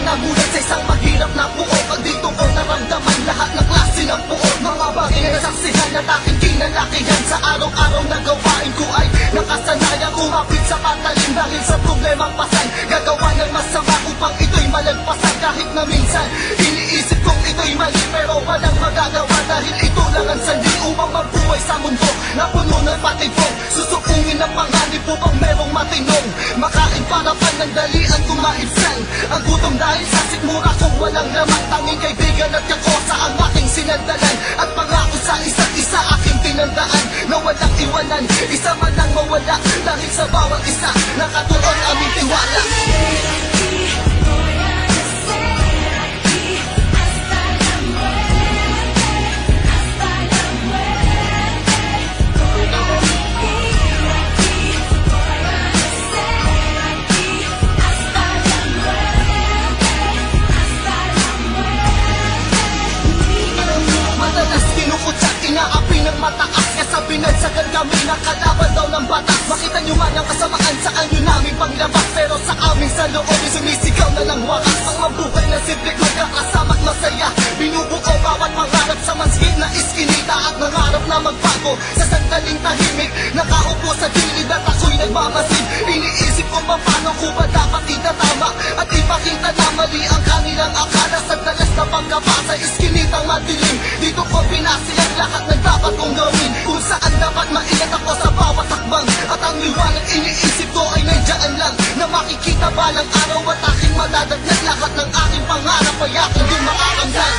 Namulat sa isang mahirap na buo. Pag dito ko naramdaman lahat ng klase ng buo. Mga bagay na nasaksihan at aking kinalakihan. Sa araw-araw na gawain ko ay nakasanayang kumapit sa patalim. Dahil sa problemang pasan, gagawa ng masama upang ito'y malagpasan. Kahit na minsan, iniisip kong ito'y mali, pero walang magagawa. Dahil ito lang ang sanhi upang mabuhay sa mundo na puno ng patibong. Susukungin ang panganib upang merong matinong makain para panandalian kumaibsan ang gutom dahil sa sikmura kung walang laman. Tanging kaibigan at yakosa ang aking sinandalan. At pangako sa isa't isa aking tinandaan na walang iwanan, isa man ang mawala. Dahil sa bawat isa nakatuon aming tiwala. Inaapi ng mataas, kaya binagsagan kami na kalaban daw ng batas. Makita nyo man ang kasamaan sa anyo namin panglabas, pero sa amin sa loob yung sumisigaw na ng wakas. Ang mabuhay na simple magkakasama't masaya, binubuo bawat pangarap sa manskin na iskinita. At nangarap na magbago sa sandaling tahimik, nakaupo sa gilid at ako'y nagmamasid. Iniisip ko paano ko ba dapat itatama at ipakita na mali ang kanilang akala. Sa dalas na pagkabasa, iskinitang madilim, dito ko pinasiyang lahat ng dapat kong gawin, kung saan dapat maingat ako sa bawat takbang. At ang liwanag iniisip ko ay nandiyan lang, na makikita balang araw at aking madadagdag. Lahat ng aking pangarap ay aking di makakanggan.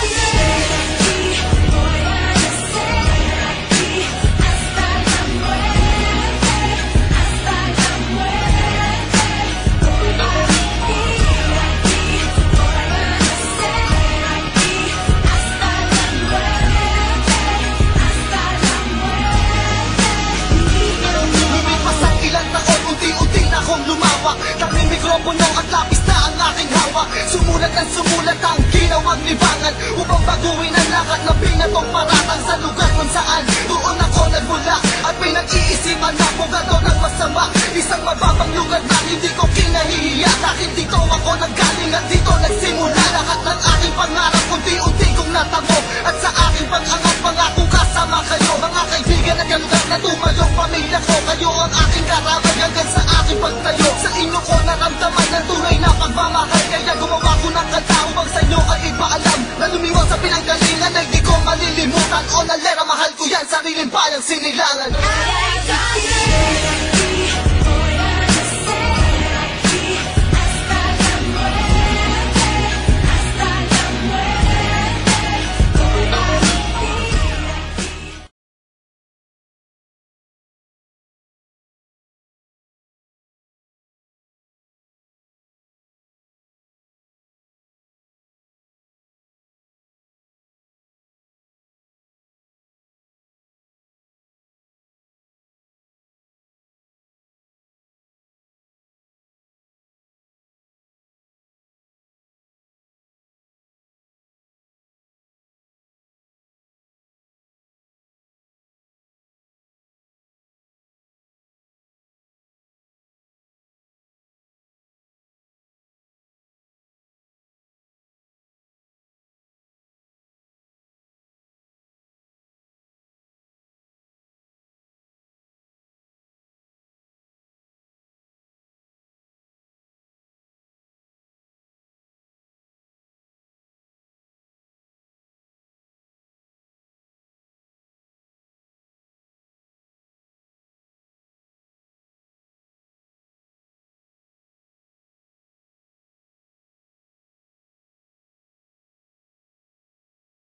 Tanging mikropono at lapis na ang aking hawak. Sumulat ang sumulat ang ginawang libangan upang baguhin ang lahat ng binatong paratang sa lugar kung saan doon ako nagmula. At pinag-iisipan na pugado ng masama, isang mababang lugar na hindi ko kinahihiya. Dahil dito ako naggaling at dito nagsimula. Lahat ng aking pangarap unti-unti kong natamo, at sa aking pang-angat pangako kasama kayo. Mga kaibigan at kalugar na tumayong pamilya ko, kayo ang aking karabay hanggang sa aking pagtayo. Sa inyo ko naramdaman ng tunay na pagmamahal, kaya gumawa ko ng kanta upang sa inyo ay ipaalam na lumiwaw sa pinanggalingan ay di ko malilimutan. O nalera, mahal ko yan, sariling bayang sinilangan.